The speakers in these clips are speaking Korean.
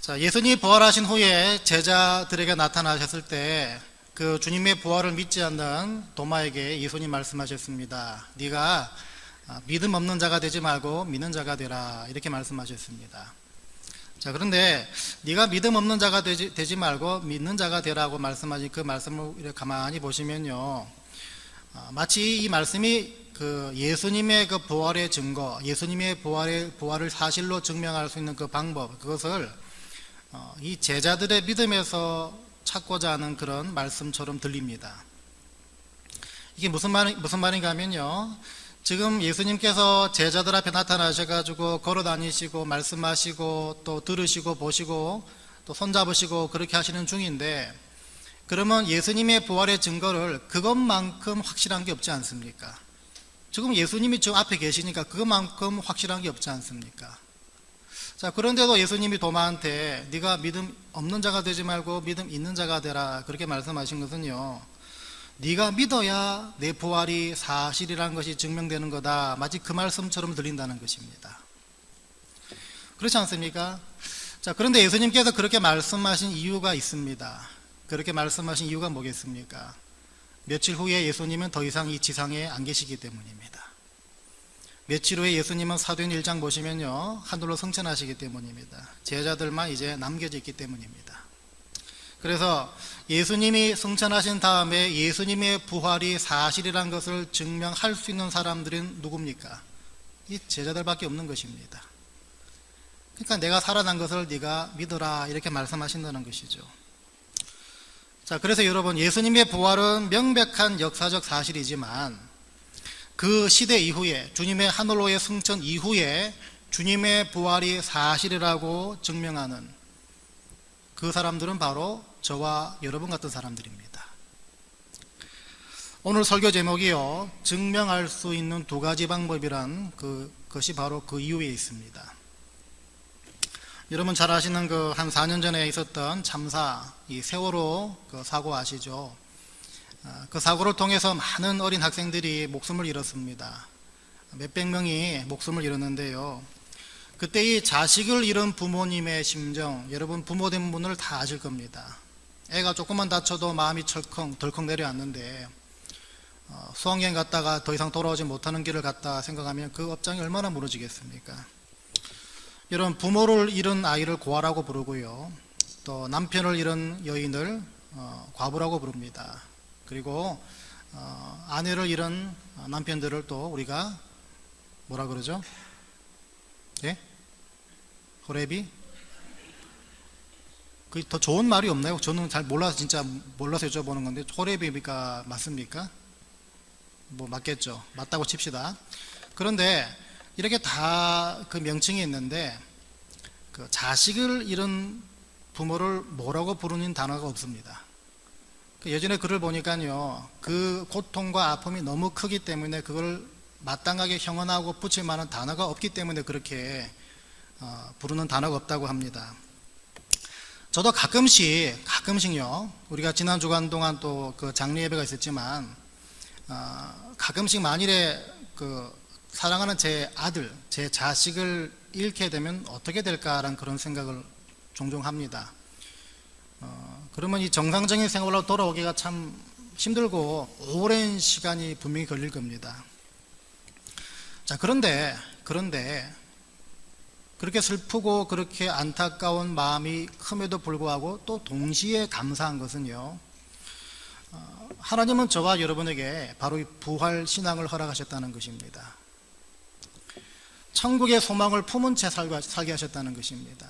자, 예수님이 부활하신 후에 제자들에게 나타나셨을 때 그 주님의 부활을 믿지 않는 도마에게 예수님 말씀하셨습니다. 네가 믿음 없는 자가 되지 말고 믿는 자가 되라, 이렇게 말씀하셨습니다. 자, 그런데 네가 믿음 없는 자가 되지 말고 믿는 자가 되라고 말씀하신 그 말씀을 이렇게 가만히 보시면요, 마치 이 말씀이 그 예수님의 그 부활의 증거, 예수님의 부활을 사실로 증명할 수 있는 그 방법, 그것을 이 제자들의 믿음에서 찾고자 하는 그런 말씀처럼 들립니다. 이게 무슨 말인가 하면요, 지금 예수님께서 제자들 앞에 나타나셔가지고 걸어 다니시고 말씀하시고 또 들으시고 보시고 또 손잡으시고 그렇게 하시는 중인데, 그러면 예수님의 부활의 증거를 그것만큼 확실한 게 없지 않습니까? 지금 예수님이 저 앞에 계시니까 그것만큼 확실한 게 없지 않습니까? 자, 그런데도 예수님이 도마한테 네가 믿음 없는 자가 되지 말고 믿음 있는 자가 되라, 그렇게 말씀하신 것은요, 네가 믿어야 내 부활이 사실이라는 것이 증명되는 거다, 마치 그 말씀처럼 들린다는 것입니다. 그렇지 않습니까? 자, 그런데 예수님께서 그렇게 말씀하신 이유가 있습니다. 그렇게 말씀하신 이유가 뭐겠습니까? 며칠 후에 예수님은 더 이상 이 지상에 안 계시기 때문입니다. 며칠 후에 예수님은 사도행 1장 보시면요, 하늘로 승천하시기 때문입니다. 제자들만 이제 남겨져 있기 때문입니다. 그래서 예수님이 승천하신 다음에 예수님의 부활이 사실이라는 것을 증명할 수 있는 사람들은 누굽니까? 이 제자들밖에 없는 것입니다. 그러니까 내가 살아난 것을 네가 믿어라, 이렇게 말씀하신다는 것이죠. 자, 그래서 여러분, 예수님의 부활은 명백한 역사적 사실이지만 그 시대 이후에, 주님의 하늘로의 승천 이후에 주님의 부활이 사실이라고 증명하는 그 사람들은 바로 저와 여러분 같은 사람들입니다. 오늘 설교 제목이요, 증명할 수 있는 두 가지 방법이란 그것이 바로 그 이유에 있습니다. 여러분 잘 아시는 그 한 4년 전에 있었던 참사, 이 세월호 그 사고 아시죠? 그 사고를 통해서 많은 어린 학생들이 목숨을 잃었습니다. 몇백 명이 목숨을 잃었는데요, 그때 이 자식을 잃은 부모님의 심정, 여러분 부모된 분들 다 아실 겁니다. 애가 조금만 다쳐도 마음이 덜컥 내려앉는데 수학여행 갔다가 더 이상 돌아오지 못하는 길을 갔다 생각하면 그 업장이 얼마나 무너지겠습니까? 이런 부모를 잃은 아이를 고아라고 부르고요, 또 남편을 잃은 여인을 과부라고 부릅니다. 그리고 아내를 잃은 남편들을 또 우리가 뭐라 그러죠? 예? 호레비? 그 더 좋은 말이 없나요? 저는 잘 몰라서, 진짜 몰라서 여쭤보는 건데, 호레비가 맞습니까? 뭐 맞겠죠. 맞다고 칩시다. 그런데 이렇게 다 그 명칭이 있는데 그 자식을 잃은 부모를 뭐라고 부르는 단어가 없습니다. 예전에 글을 보니까요, 그 고통과 아픔이 너무 크기 때문에 그걸 마땅하게 형언하고 붙일 만한 단어가 없기 때문에 그렇게 부르는 단어가 없다고 합니다. 저도 가끔씩요, 우리가 지난 주간 동안 또 그 장례 예배가 있었지만 가끔씩 만일에 그 사랑하는 제 아들, 제 자식을 잃게 되면 어떻게 될까라는 그런 생각을 종종 합니다. 그러면 이 정상적인 생활로 돌아오기가 참 힘들고 오랜 시간이 분명히 걸릴 겁니다. 자, 그런데 그렇게 슬프고 그렇게 안타까운 마음이 큼에도 불구하고 또 동시에 감사한 것은요, 하나님은 저와 여러분에게 바로 이 부활 신앙을 허락하셨다는 것입니다. 천국의 소망을 품은 채 살게 하셨다는 것입니다.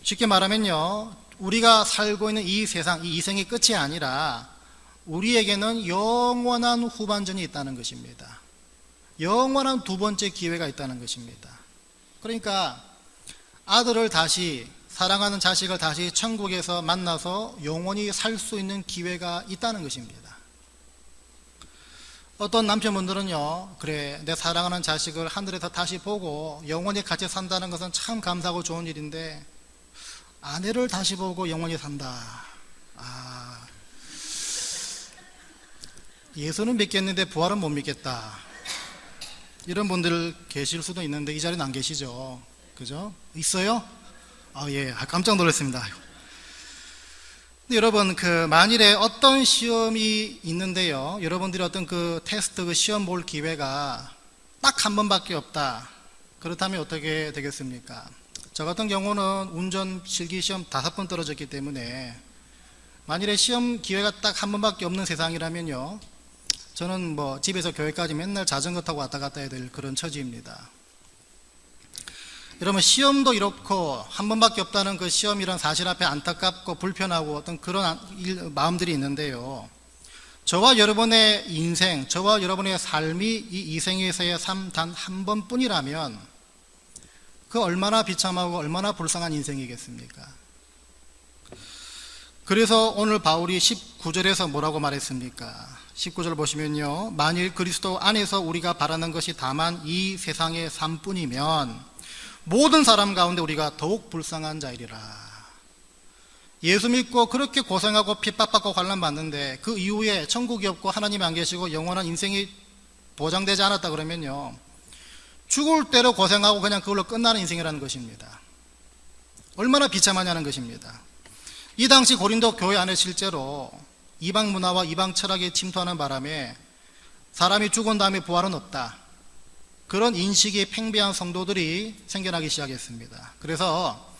쉽게 말하면요, 우리가 살고 있는 이 세상, 이 이생의 끝이 아니라 우리에게는 영원한 후반전이 있다는 것입니다. 영원한 두 번째 기회가 있다는 것입니다. 그러니까 아들을 다시, 사랑하는 자식을 다시 천국에서 만나서 영원히 살 수 있는 기회가 있다는 것입니다. 어떤 남편분들은요, 그래, 내 사랑하는 자식을 하늘에서 다시 보고 영원히 같이 산다는 것은 참 감사하고 좋은 일인데 아내를 다시 보고 영원히 산다, 예수는 믿겠는데 부활은 못 믿겠다, 이런 분들 계실 수도 있는데 이 자리는 안 계시죠? 그죠? 있어요? 예, 깜짝 놀랐습니다. 근데 여러분, 만일에 어떤 시험이 있는데요, 여러분들이 어떤 테스트, 시험 볼 기회가 딱 한 번밖에 없다. 그렇다면 어떻게 되겠습니까? 저 같은 경우는 운전 실기 시험 5번 떨어졌기 때문에 만일에 시험 기회가 딱 한 번밖에 없는 세상이라면요, 저는 집에서 교회까지 맨날 자전거 타고 왔다 갔다 해야 될 그런 처지입니다. 여러분, 시험도 이렇고 한 번밖에 없다는 그 시험이란 사실 앞에 안타깝고 불편하고 어떤 그런 마음들이 있는데요, 저와 여러분의 인생, 저와 여러분의 삶이 이 이생에서의 삶 단 한 번뿐이라면 그 얼마나 비참하고 얼마나 불쌍한 인생이겠습니까? 그래서 오늘 바울이 19절에서 뭐라고 말했습니까? 19절 보시면요, 만일 그리스도 안에서 우리가 바라는 것이 다만 이 세상의 삶뿐이면 모든 사람 가운데 우리가 더욱 불쌍한 자이리라. 예수 믿고 그렇게 고생하고 핍박받고 환난받는데 그 이후에 천국이 없고 하나님이 안 계시고 영원한 인생이 보장되지 않았다 그러면요, 죽을 대로 고생하고 그냥 그걸로 끝나는 인생이라는 것입니다. 얼마나 비참하냐는 것입니다. 이 당시 고린도 교회 안에 실제로 이방 문화와 이방 철학에 침투하는 바람에 사람이 죽은 다음에 부활은 없다, 그런 인식이 팽배한 성도들이 생겨나기 시작했습니다. 그래서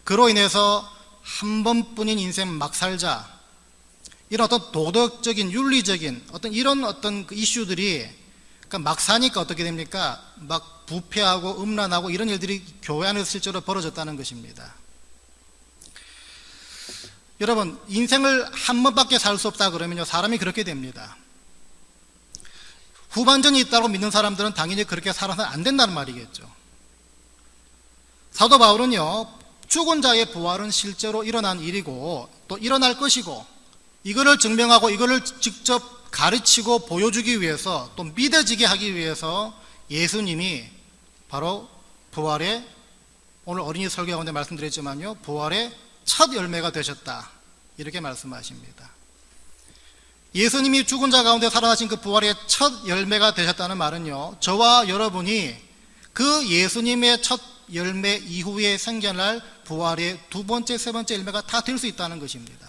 그로 인해서 한 번뿐인 인생 막 살자, 이런 어떤 도덕적인 윤리적인 이런 이슈들이 막 사니까 어떻게 됩니까? 막 부패하고 음란하고 이런 일들이 교회 안에서 실제로 벌어졌다는 것입니다. 여러분, 인생을 한 번밖에 살 수 없다 그러면요, 사람이 그렇게 됩니다. 후반전이 있다고 믿는 사람들은 당연히 그렇게 살아서는 안 된다는 말이겠죠. 사도 바울은요, 죽은 자의 부활은 실제로 일어난 일이고 또 일어날 것이고 이거를 증명하고 이거를 직접 가르치고 보여주기 위해서 또 믿어지게 하기 위해서 예수님이 바로 부활의, 오늘 어린이 설교 가운데 말씀드렸지만요, 부활의 첫 열매가 되셨다, 이렇게 말씀하십니다. 예수님이 죽은 자 가운데 살아나신 그 부활의 첫 열매가 되셨다는 말은요, 저와 여러분이 그 예수님의 첫 열매 이후에 생겨날 부활의 두 번째, 세 번째 열매가 다 될 수 있다는 것입니다.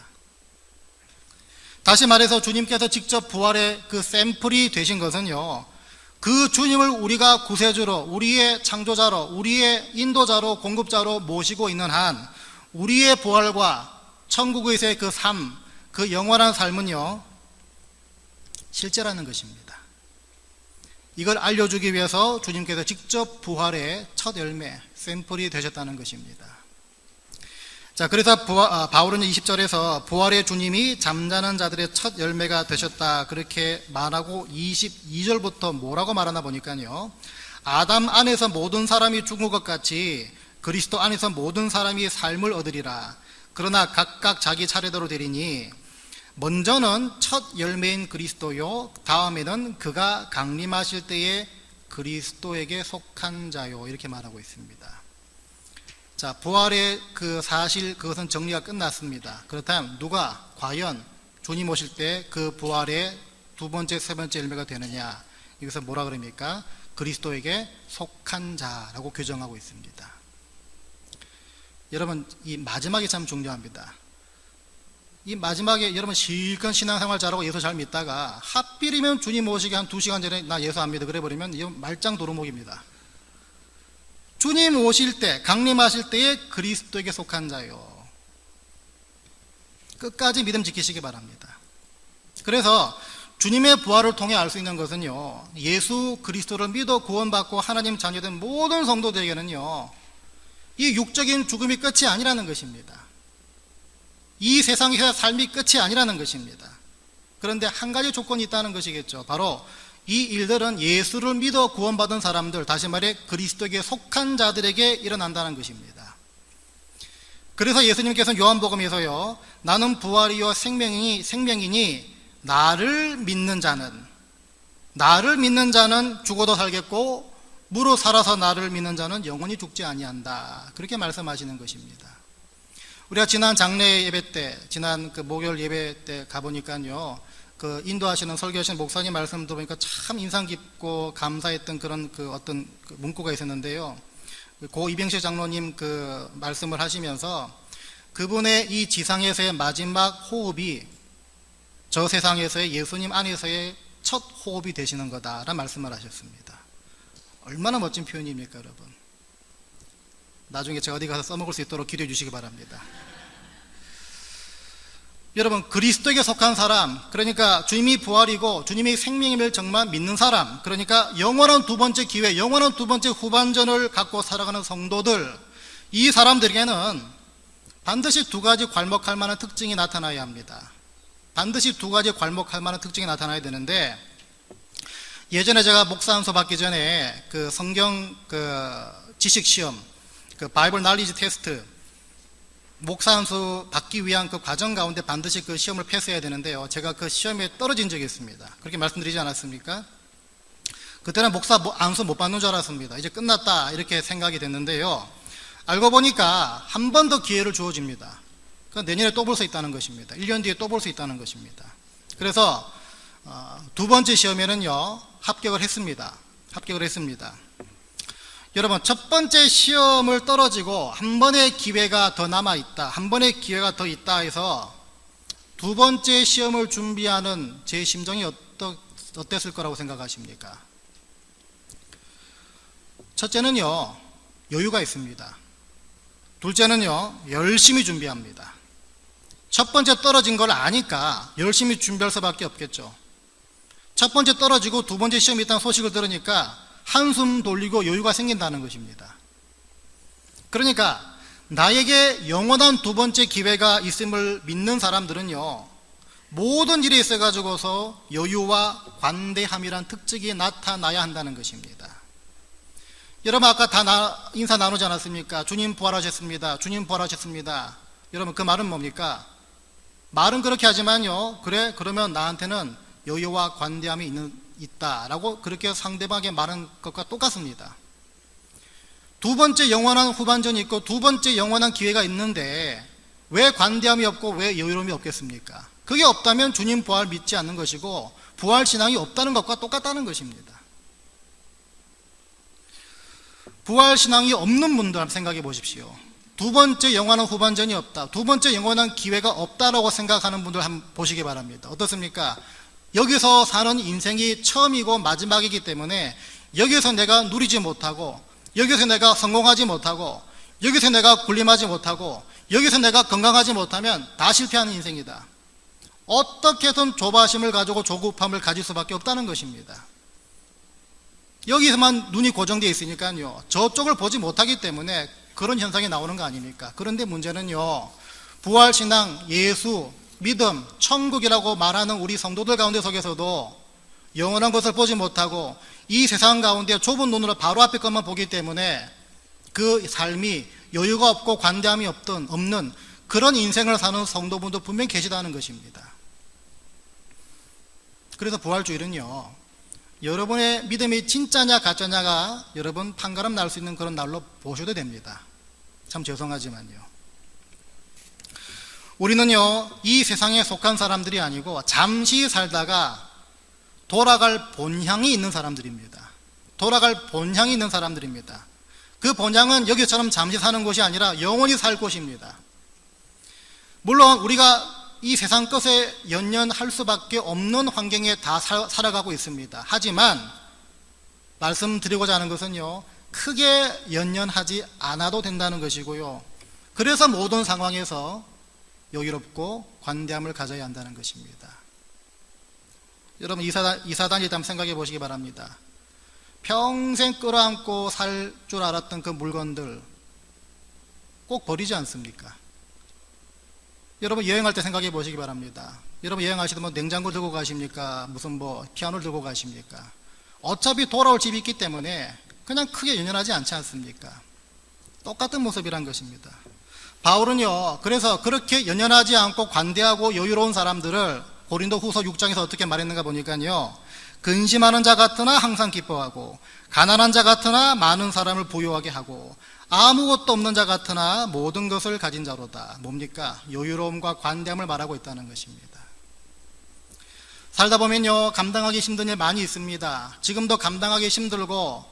다시 말해서 주님께서 직접 부활의 그 샘플이 되신 것은요, 그 주님을 우리가 구세주로, 우리의 창조자로, 우리의 인도자로, 공급자로 모시고 있는 한 우리의 부활과 천국에서의 그 삶, 그 영원한 삶은요, 실제라는 것입니다. 이걸 알려주기 위해서 주님께서 직접 부활의 첫 열매, 샘플이 되셨다는 것입니다. 자, 그래서 바울은 20절에서 부활의 주님이 잠자는 자들의 첫 열매가 되셨다, 그렇게 말하고 22절부터 뭐라고 말하나 보니까요, 아담 안에서 모든 사람이 죽은 것 같이 그리스도 안에서 모든 사람이 삶을 얻으리라. 그러나 각각 자기 차례대로 되리니 먼저는 첫 열매인 그리스도요, 다음에는 그가 강림하실 때에 그리스도에게 속한 자요, 이렇게 말하고 있습니다. 자, 부활의 그 사실, 그것은 정리가 끝났습니다. 그렇다면 누가 과연 주님 오실 때 그 부활의 두 번째, 세 번째 열매가 되느냐, 이것을 뭐라 그럽니까? 그리스도에게 속한 자라고 규정하고 있습니다. 여러분, 이 마지막이 참 중요합니다. 이 마지막에 여러분 실컷 신앙생활 잘하고 예수 잘 믿다가 하필이면 주님 오시기 한 2시간 전에 나 예수 안 믿어 그래 버리면 이건 말짱 도루묵입니다. 주님 오실 때, 강림하실 때에 그리스도에게 속한 자요, 끝까지 믿음 지키시기 바랍니다. 그래서 주님의 부활을 통해 알 수 있는 것은요, 예수 그리스도를 믿어 구원받고 하나님 자녀된 모든 성도들에게는요, 이 육적인 죽음이 끝이 아니라는 것입니다. 이 세상에서 삶이 끝이 아니라는 것입니다. 그런데 한 가지 조건이 있다는 것이겠죠. 바로 이 일들은 예수를 믿어 구원받은 사람들, 다시 말해 그리스도에게 속한 자들에게 일어난다는 것입니다. 그래서 예수님께서는 요한복음에서요, 나는 부활이요 생명이니 나를 믿는 자는 죽어도 살겠고 무릇 살아서 나를 믿는 자는 영원히 죽지 아니한다, 그렇게 말씀하시는 것입니다. 우리가 지난 장례 예배 때, 지난 그 목요일 예배 때 가보니까요, 그 인도하시는 설교하시는 목사님 말씀 들어보니까 참 인상 깊고 감사했던 그런 그 어떤 그 문구가 있었는데요, 고 이병식 장로님 그 말씀을 하시면서 그분의 이 지상에서의 마지막 호흡이 저 세상에서의 예수님 안에서의 첫 호흡이 되시는 거다라는 말씀을 하셨습니다. 얼마나 멋진 표현입니까, 여러분? 나중에 제가 어디 가서 써먹을 수 있도록 기도해 주시기 바랍니다. 여러분, 그리스도에게 속한 사람, 그러니까 주님이 부활이고 주님이 생명임을 정말 믿는 사람, 그러니까 영원한 두 번째 기회, 영원한 두 번째 후반전을 갖고 살아가는 성도들, 이 사람들에게는 반드시 두 가지 괄목할 만한 특징이 나타나야 합니다. 반드시 두 가지 괄목할 만한 특징이 나타나야 되는데, 예전에 제가 목사 안수 받기 전에 그 성경 그 지식 시험, 그 바이블 날리지 테스트, 목사 안수 받기 위한 그 과정 가운데 반드시 그 시험을 패스해야 되는데요. 제가 그 시험에 떨어진 적이 있습니다. 그렇게 말씀드리지 않았습니까? 그때는 목사 안수 못 받는 줄 알았습니다. 이제 끝났다 이렇게 생각이 됐는데요. 알고 보니까 한 번 더 기회를 주어집니다. 내년에 또 볼 수 있다는 것입니다. 1년 뒤에 또 볼 수 있다는 것입니다. 그래서 두 번째 시험에는요 합격을 했습니다. 여러분, 첫 번째 시험을 떨어지고 한 번의 기회가 더 남아있다, 한 번의 기회가 더 있다 해서 두 번째 시험을 준비하는 제 심정이 어땠을 거라고 생각하십니까? 첫째는요, 여유가 있습니다. 둘째는요, 열심히 준비합니다. 첫 번째 떨어진 걸 아니까 열심히 준비할 수밖에 없겠죠. 첫 번째 떨어지고 두 번째 시험이 있다는 소식을 들으니까 한숨 돌리고 여유가 생긴다는 것입니다. 그러니까 나에게 영원한 두 번째 기회가 있음을 믿는 사람들은요, 모든 일에 있어 가지고서 여유와 관대함이란 특징이 나타나야 한다는 것입니다. 여러분, 아까 다 인사 나누지 않았습니까? 주님 부활하셨습니다. 주님 부활하셨습니다. 여러분, 그 말은 뭡니까? 말은 그렇게 하지만요, 그래, 그러면 나한테는 여유와 관대함이 있다라고 그렇게 상대방에게 말한 것과 똑같습니다. 두 번째 영원한 후반전이 있고 두 번째 영원한 기회가 있는데 왜 관대함이 없고 왜 여유로움이 없겠습니까? 그게 없다면 주님 부활 믿지 않는 것이고 부활 신앙이 없다는 것과 똑같다는 것입니다. 부활 신앙이 없는 분들 한번 생각해 보십시오. 두 번째 영원한 후반전이 없다, 두 번째 영원한 기회가 없다라고 생각하는 분들 한번 보시기 바랍니다. 어떻습니까? 여기서 사는 인생이 처음이고 마지막이기 때문에 여기서 내가 누리지 못하고, 여기서 내가 성공하지 못하고, 여기서 내가 군림하지 못하고, 여기서 내가 건강하지 못하면 다 실패하는 인생이다. 어떻게든 조바심을 가지고 조급함을 가질 수밖에 없다는 것입니다. 여기서만 눈이 고정되어 있으니까요, 저쪽을 보지 못하기 때문에 그런 현상이 나오는 거 아닙니까? 그런데 문제는요, 부활신앙, 예수, 믿음, 천국이라고 말하는 우리 성도들 가운데 속에서도 영원한 것을 보지 못하고 이 세상 가운데 좁은 눈으로 바로 앞에 것만 보기 때문에 그 삶이 여유가 없고 관대함이 없는 그런 인생을 사는 성도분도 분명히 계시다는 것입니다. 그래서 부활주일은요, 여러분의 믿음이 진짜냐 가짜냐가 여러분 판가름 날 수 있는 그런 날로 보셔도 됩니다. 참 죄송하지만요. 우리는요, 이 세상에 속한 사람들이 아니고 잠시 살다가 돌아갈 본향이 있는 사람들입니다. 돌아갈 본향이 있는 사람들입니다. 그 본향은 여기처럼 잠시 사는 곳이 아니라 영원히 살 곳입니다. 물론 우리가 이 세상 것에 연연할 수밖에 없는 환경에 다 살아가고 있습니다. 하지만 말씀드리고자 하는 것은요, 크게 연연하지 않아도 된다는 것이고요, 그래서 모든 상황에서 여유롭고 관대함을 가져야 한다는 것입니다. 여러분, 이사단이 한번 생각해 보시기 바랍니다. 평생 끌어안고 살 줄 알았던 그 물건들 꼭 버리지 않습니까? 여러분, 여행할 때 생각해 보시기 바랍니다. 여러분, 여행하시다 뭐 냉장고 들고 가십니까? 무슨 피아노를 들고 가십니까? 어차피 돌아올 집이 있기 때문에 그냥 크게 연연하지 않지 않습니까? 똑같은 모습이란 것입니다. 바울은요, 그래서 그렇게 연연하지 않고 관대하고 여유로운 사람들을 고린도 후서 6장에서 어떻게 말했는가 보니까요, 근심하는 자 같으나 항상 기뻐하고, 가난한 자 같으나 많은 사람을 부유하게 하고, 아무것도 없는 자 같으나 모든 것을 가진 자로다. 뭡니까? 여유로움과 관대함을 말하고 있다는 것입니다. 살다 보면요, 감당하기 힘든 일 많이 있습니다. 지금도 감당하기 힘들고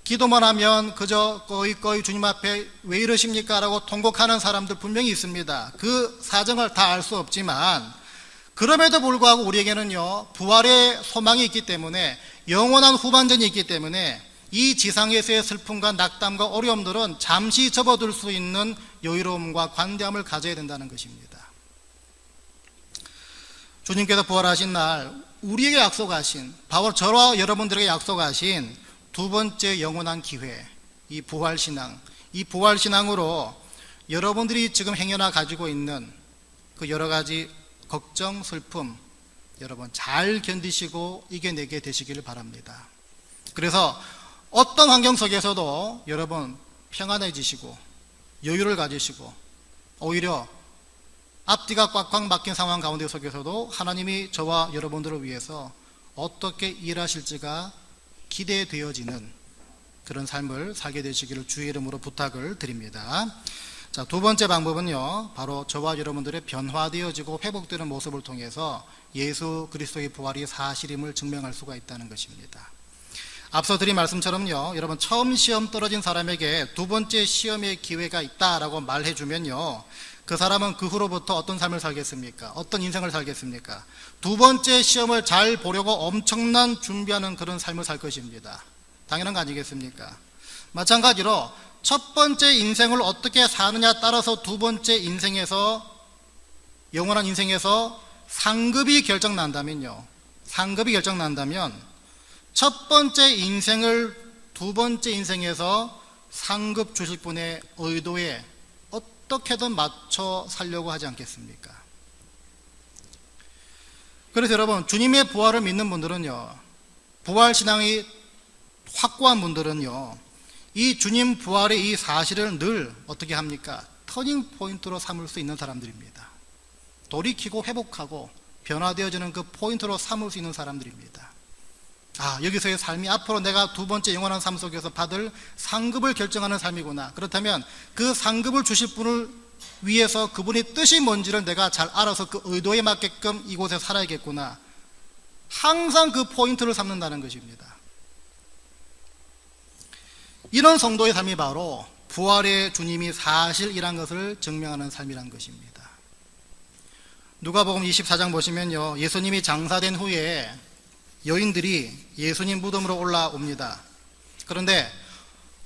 기도만 하면 그저 거의 주님 앞에 왜 이러십니까? 라고 통곡하는 사람들 분명히 있습니다. 그 사정을 다 알 수 없지만 그럼에도 불구하고 우리에게는요, 부활의 소망이 있기 때문에, 영원한 후반전이 있기 때문에 이 지상에서의 슬픔과 낙담과 어려움들은 잠시 접어둘 수 있는 여유로움과 관대함을 가져야 된다는 것입니다. 주님께서 부활하신 날 우리에게 약속하신, 바로 저와 여러분들에게 약속하신 두 번째 영원한 기회, 이 부활신앙, 이 부활신앙으로 여러분들이 지금 행여나 가지고 있는 그 여러 가지 걱정, 슬픔, 여러분 잘 견디시고 이겨내게 되시기를 바랍니다. 그래서 어떤 환경 속에서도 여러분 평안해지시고 여유를 가지시고, 오히려 앞뒤가 꽉꽉 막힌 상황 가운데 속에서도 하나님이 저와 여러분들을 위해서 어떻게 일하실지가 기대되어지는 그런 삶을 살게 되시기를 주의 이름으로 부탁을 드립니다. 자, 두 번째 방법은요, 바로 저와 여러분들의 변화되어지고 회복되는 모습을 통해서 예수 그리스도의 부활이 사실임을 증명할 수가 있다는 것입니다. 앞서 드린 말씀처럼요, 여러분 처음 시험 떨어진 사람에게 두 번째 시험의 기회가 있다라고 말해주면요, 그 사람은 그 후로부터 어떤 삶을 살겠습니까? 어떤 인생을 살겠습니까? 두 번째 시험을 잘 보려고 엄청난 준비하는 그런 삶을 살 것입니다. 당연한 거 아니겠습니까? 마찬가지로 첫 번째 인생을 어떻게 사느냐 따라서 두 번째 인생에서, 영원한 인생에서 상급이 결정난다면요, 상급이 결정난다면 첫 번째 인생을 두 번째 인생에서 상급 주실 분의 의도에 어떻게든 맞춰 살려고 하지 않겠습니까? 그래서 여러분, 주님의 부활을 믿는 분들은요, 부활신앙이 확고한 분들은요, 이 주님 부활의 이 사실을 늘 어떻게 합니까? 터닝 포인트로 삼을 수 있는 사람들입니다. 돌이키고 회복하고 변화되어지는 그 포인트로 삼을 수 있는 사람들입니다. 아, 여기서의 삶이 앞으로 내가 두 번째 영원한 삶 속에서 받을 상급을 결정하는 삶이구나. 그렇다면 그 상급을 주실 분을 위해서 그분의 뜻이 뭔지를 내가 잘 알아서 그 의도에 맞게끔 이곳에 살아야겠구나. 항상 그 포인트를 삼는다는 것입니다. 이런 성도의 삶이 바로 부활의 주님이 사실이란 것을 증명하는 삶이란 것입니다. 누가복음 24장 보시면요, 예수님이 장사된 후에 여인들이 예수님 무덤으로 올라옵니다. 그런데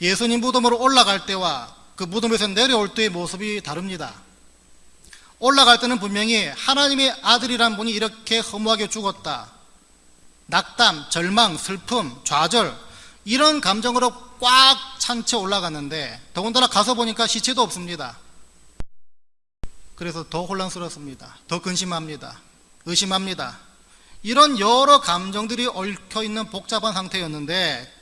예수님 무덤으로 올라갈 때와 그 무덤에서 내려올 때의 모습이 다릅니다. 올라갈 때는 분명히 하나님의 아들이란 분이 이렇게 허무하게 죽었다, 낙담, 절망, 슬픔, 좌절, 이런 감정으로 꽉 찬 채 올라갔는데, 더군다나 가서 보니까 시체도 없습니다. 그래서 더 혼란스럽습니다. 더 근심합니다. 의심합니다. 이런 여러 감정들이 얽혀있는 복잡한 상태였는데,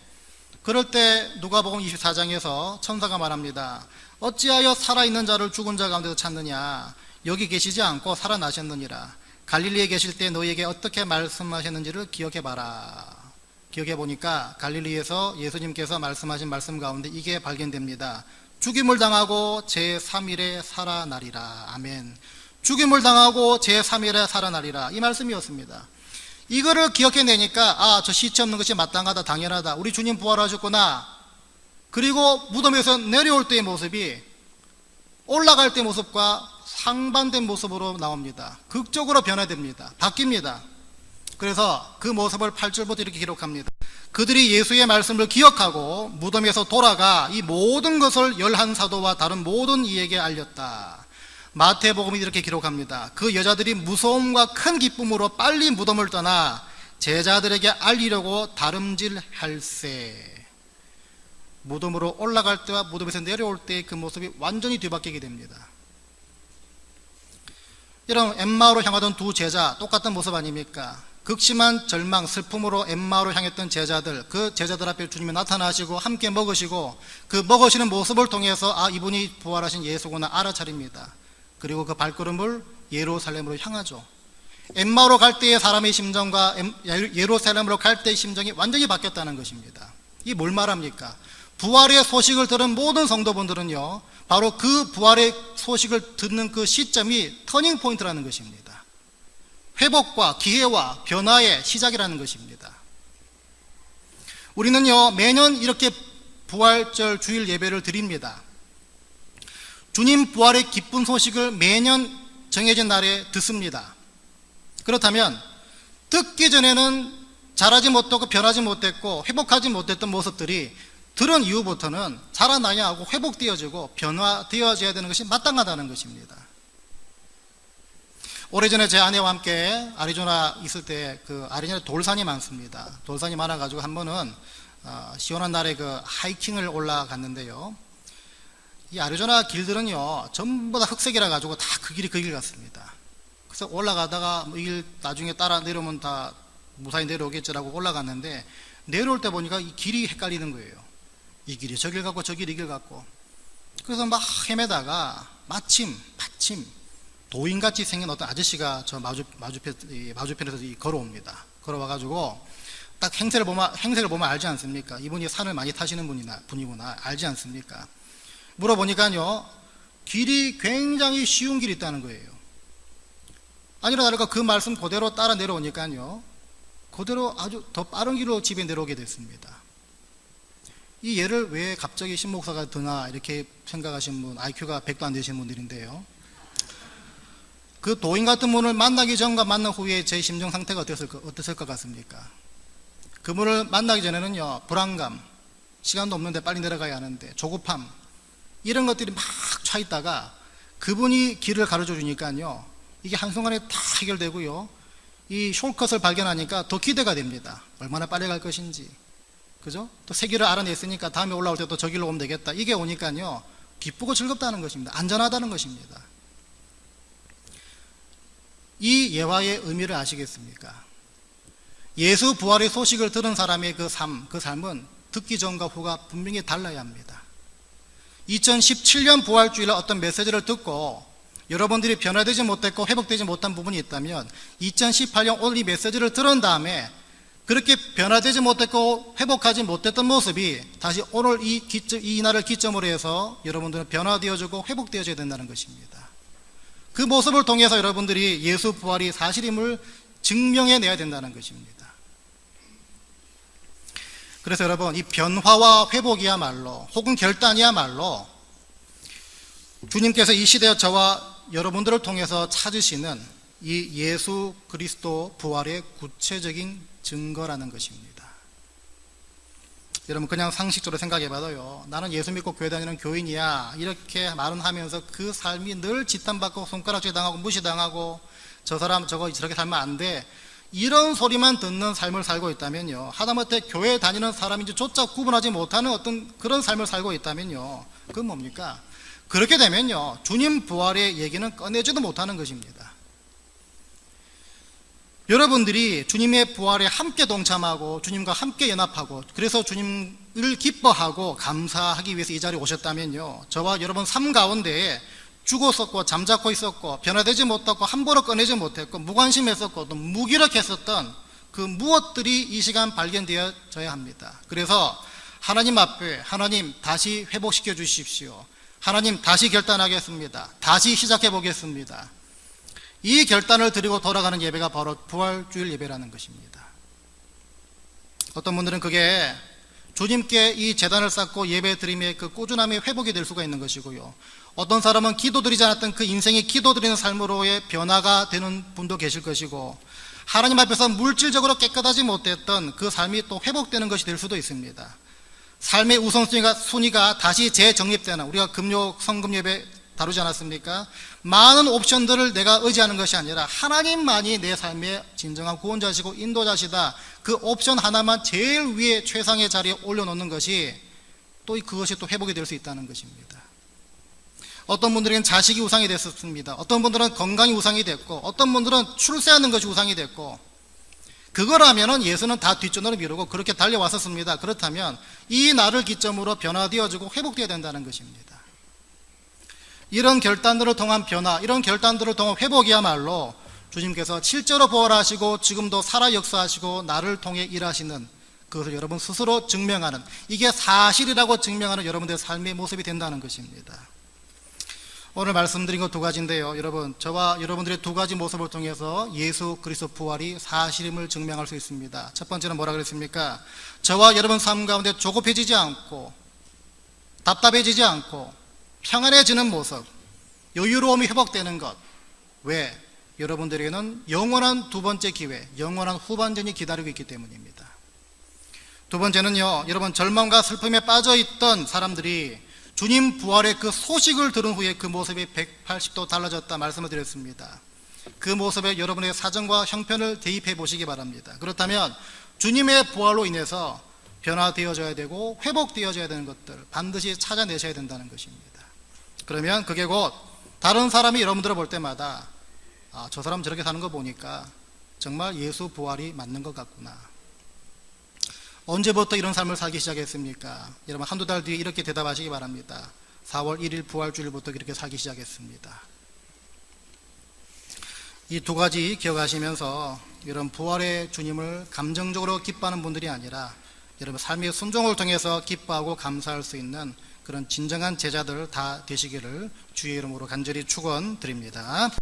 그럴 때 누가복음 24장에서 천사가 말합니다. 어찌하여 살아있는 자를 죽은 자 가운데서 찾느냐? 여기 계시지 않고 살아나셨느니라. 갈릴리에 계실 때 너희에게 어떻게 말씀하셨는지를 기억해봐라. 기억해보니까 갈릴리에서 예수님께서 말씀하신 말씀 가운데 이게 발견됩니다. 죽임을 당하고 제3일에 살아나리라. 아멘. 죽임을 당하고 제3일에 살아나리라, 이 말씀이었습니다. 이거를 기억해내니까, 아, 저 시체 없는 것이 마땅하다, 당연하다, 우리 주님 부활하셨구나. 그리고 무덤에서 내려올 때의 모습이 올라갈 때의 모습과 상반된 모습으로 나옵니다. 극적으로 변화됩니다. 바뀝니다. 그래서 그 모습을 8절부터 이렇게 기록합니다. 그들이 예수의 말씀을 기억하고 무덤에서 돌아가 이 모든 것을 11사도와 다른 모든 이에게 알렸다. 마태복음이 이렇게 기록합니다. 그 여자들이 무서움과 큰 기쁨으로 빨리 무덤을 떠나 제자들에게 알리려고 다름질할세. 무덤으로 올라갈 때와 무덤에서 내려올 때의 그 모습이 완전히 뒤바뀌게 됩니다. 이런 엠마오로 향하던 두 제자, 똑같은 모습 아닙니까? 극심한 절망, 슬픔으로 엠마오로 향했던 제자들, 그 제자들 앞에 주님이 나타나시고 함께 먹으시고 그 먹으시는 모습을 통해서, 아, 이분이 부활하신 예수구나 알아차립니다. 그리고 그 발걸음을 예루살렘으로 향하죠. 엠마오로 갈 때의 사람의 심정과 예루살렘으로 갈 때의 심정이 완전히 바뀌었다는 것입니다. 이게 뭘 말합니까? 부활의 소식을 들은 모든 성도분들은요, 바로 그 부활의 소식을 듣는 그 시점이 터닝 포인트라는 것입니다. 회복과 기회와 변화의 시작이라는 것입니다. 우리는요, 매년 이렇게 부활절 주일 예배를 드립니다. 주님 부활의 기쁜 소식을 매년 정해진 날에 듣습니다. 그렇다면 듣기 전에는 자라지 못하고 변하지 못했고 회복하지 못했던 모습들이 들은 이후부터는 자라나야 하고 회복되어지고 변화되어져야 되는 것이 마땅하다는 것입니다. 오래전에 제 아내와 함께 아리조나 있을 때 그 아리조나에 돌산이 많습니다. 돌산이 많아가지고 한 번은 시원한 날에 그 하이킹을 올라갔는데요. 이 아리조나 길들은요 전부 다 흑색이라 가지고 다 그 길이 그 길 같습니다. 그래서 올라가다가 이 길 나중에 따라 내려오면 다 무사히 내려오겠지라고 올라갔는데 내려올 때 보니까 이 길이 헷갈리는 거예요. 이 길이 저 길 같고 저 길이 이 길 같고. 그래서 막 헤매다가 마침 도인같이 생긴 어떤 아저씨가 저 마주편에서 걸어옵니다. 걸어와가지고 딱 행세를 보면 알지 않습니까? 이분이 산을 많이 타시는 분이구나 알지 않습니까? 물어보니까요 길이 굉장히 쉬운 길이 있다는 거예요. 아니나 다를까 그 말씀 그대로 따라 내려오니까요 그대로 아주 더 빠른 길로 집에 내려오게 됐습니다. 이 예를 왜 갑자기 신목사가 드나 이렇게 생각하신 분, IQ가 100도 안 되시는 분들인데요, 그 도인 같은 분을 만나기 전과 만난 후에 제 심정 상태가 어땠을 것 같습니까? 그분을 만나기 전에는요 불안감, 시간도 없는데 빨리 내려가야 하는데 조급함, 이런 것들이 막 차 있다가 그분이 길을 가르쳐 주니까요 이게 한순간에 다 해결되고요, 이 숄컷을 발견하니까 더 기대가 됩니다. 얼마나 빨리 갈 것인지, 그죠? 또 새 길을 알아냈으니까 다음에 올라올 때 또 저 길로 오면 되겠다. 이게 오니까요 기쁘고 즐겁다는 것입니다. 안전하다는 것입니다. 이 예화의 의미를 아시겠습니까? 예수 부활의 소식을 들은 사람의 그 삶은 듣기 전과 후가 분명히 달라야 합니다. 2017년 부활주일에 어떤 메시지를 듣고 여러분들이 변화되지 못했고 회복되지 못한 부분이 있다면 2018년 오늘 이 메시지를 들은 다음에 그렇게 변화되지 못했고 회복하지 못했던 모습이 다시 오늘 이 날을 기점으로 해서 여러분들은 변화되어지고 회복되어져야 된다는 것입니다. 그 모습을 통해서 여러분들이 예수 부활이 사실임을 증명해내야 된다는 것입니다. 그래서 여러분 이 변화와 회복이야말로 혹은 결단이야말로 주님께서 이 시대에 저와 여러분들을 통해서 찾으시는 이 예수 그리스도 부활의 구체적인 증거라는 것입니다. 여러분 그냥 상식적으로 생각해봐도요 나는 예수 믿고 교회 다니는 교인이야 이렇게 말은 하면서 그 삶이 늘 지탄받고 손가락질 당하고 무시당하고 저 사람 저거 저렇게 살면 안 돼 이런 소리만 듣는 삶을 살고 있다면요, 하다못해 교회 다니는 사람인지 조차 구분하지 못하는 어떤 그런 삶을 살고 있다면요, 그건 뭡니까? 그렇게 되면요 주님 부활의 얘기는 꺼내지도 못하는 것입니다. 여러분들이 주님의 부활에 함께 동참하고 주님과 함께 연합하고 그래서 주님을 기뻐하고 감사하기 위해서 이 자리에 오셨다면요, 저와 여러분 삶 가운데에 죽었었고 잠자코 있었고 변화되지 못하고 함부로 꺼내지 못했고 무관심했었고 또 무기력했었던 그 무엇들이 이 시간 발견되어져야 합니다. 그래서 하나님 앞에 하나님 다시 회복시켜 주십시오. 하나님 다시 결단하겠습니다. 다시 시작해 보겠습니다. 이 결단을 드리고 돌아가는 예배가 바로 부활주일 예배라는 것입니다. 어떤 분들은 그게 주님께 이 제단을 쌓고 예배 드림의 그 꾸준함의 회복이 될 수가 있는 것이고요, 어떤 사람은 기도드리지 않았던 그 인생이 기도드리는 삶으로의 변화가 되는 분도 계실 것이고, 하나님 앞에서 물질적으로 깨끗하지 못했던 그 삶이 또 회복되는 것이 될 수도 있습니다. 삶의 우선순위가 다시 재정립되는, 우리가 성금 예배 다루지 않았습니까? 많은 옵션들을 내가 의지하는 것이 아니라 하나님만이 내 삶의 진정한 구원자시고 인도자시다, 그 옵션 하나만 제일 위에 최상의 자리에 올려놓는 것이 또 그것이 또 회복이 될 수 있다는 것입니다. 어떤 분들에게는 자식이 우상이 됐었습니다. 어떤 분들은 건강이 우상이 됐고, 어떤 분들은 출세하는 것이 우상이 됐고, 그거라면은 예수는 다 뒷전으로 미루고 그렇게 달려왔었습니다. 그렇다면 이 날을 기점으로 변화되어지고 회복되어야 된다는 것입니다. 이런 결단들을 통한 변화, 이런 결단들을 통한 회복이야말로 주님께서 실제로 부활하시고 지금도 살아 역사하시고 나를 통해 일하시는, 그것을 여러분 스스로 증명하는, 이게 사실이라고 증명하는 여러분들의 삶의 모습이 된다는 것입니다. 오늘 말씀드린 것 두 가지인데요, 여러분 저와 여러분들의 두 가지 모습을 통해서 예수 그리스도 부활이 사실임을 증명할 수 있습니다. 첫 번째는 뭐라 그랬습니까? 저와 여러분 삶 가운데 조급해지지 않고 답답해지지 않고 평안해지는 모습, 여유로움이 회복되는 것. 왜? 여러분들에게는 영원한 두 번째 기회, 영원한 후반전이 기다리고 있기 때문입니다. 두 번째는요, 여러분, 절망과 슬픔에 빠져있던 사람들이 주님 부활의 그 소식을 들은 후에 그 모습이 180도 달라졌다 말씀을 드렸습니다. 그 모습에 여러분의 사정과 형편을 대입해 보시기 바랍니다. 그렇다면 주님의 부활로 인해서 변화되어져야 되고 회복되어져야 되는 것들 반드시 찾아내셔야 된다는 것입니다. 그러면 그게 곧 다른 사람이 여러분들을 볼 때마다 저 사람 저렇게 사는 거 보니까 정말 예수 부활이 맞는 것 같구나. 언제부터 이런 삶을 살기 시작했습니까? 여러분, 한두 달 뒤에 이렇게 대답하시기 바랍니다. 4월 1일 부활주일부터 이렇게 살기 시작했습니다. 이 두 가지 기억하시면서 여러분, 부활의 주님을 감정적으로 기뻐하는 분들이 아니라 여러분 삶의 순종을 통해서 기뻐하고 감사할 수 있는 그런 진정한 제자들 다 되시기를 주의 이름으로 간절히 축원드립니다.